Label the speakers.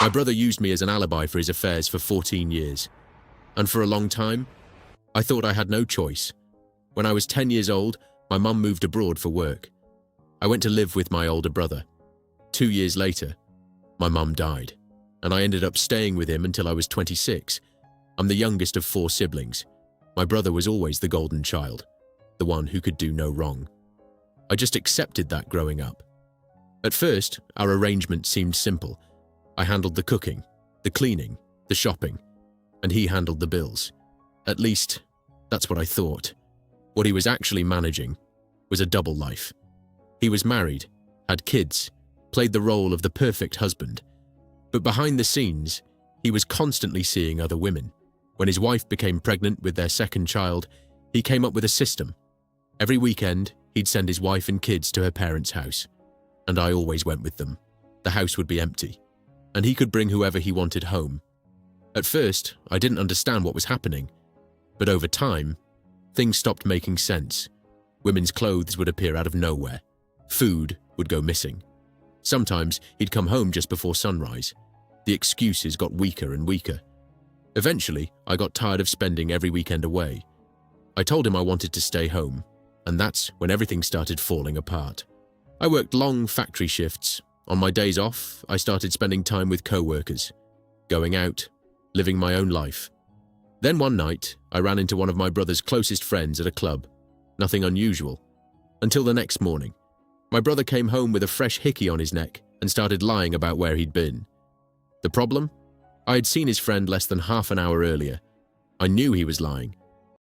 Speaker 1: My brother used me as an alibi for his affairs for 14 years. And for a long time, I thought I had no choice. When I was 10 years old, my mum moved abroad for work. I went to live with my older brother. 2 years later, my mum died, and I ended up staying with him until I was 26. I'm the youngest of 4 siblings. My brother was always the golden child, the one who could do no wrong. I just accepted that growing up. At first, our arrangement seemed simple. I handled the cooking, the cleaning, the shopping, and he handled the bills. At least, that's what I thought. What he was actually managing was a double life. He was married, had kids, played the role of the perfect husband. But behind the scenes, he was constantly seeing other women. When his wife became pregnant with their second child, he came up with a system. Every weekend, he'd send his wife and kids to her parents' house, and I always went with them. The house would be empty, and he could bring whoever he wanted home. At first, I didn't understand what was happening, but over time, things stopped making sense. Women's clothes would appear out of nowhere. Food would go missing. Sometimes he'd come home just before sunrise. The excuses got weaker and weaker. Eventually, I got tired of spending every weekend away. I told him I wanted to stay home, and that's when everything started falling apart. I worked long factory shifts. On my days off, I started spending time with co-workers, going out, living my own life. Then one night, I ran into one of my brother's closest friends at a club. Nothing unusual. Until the next morning. My brother came home with a fresh hickey on his neck and started lying about where he'd been. The problem? I had seen his friend less than half an hour earlier. I knew he was lying,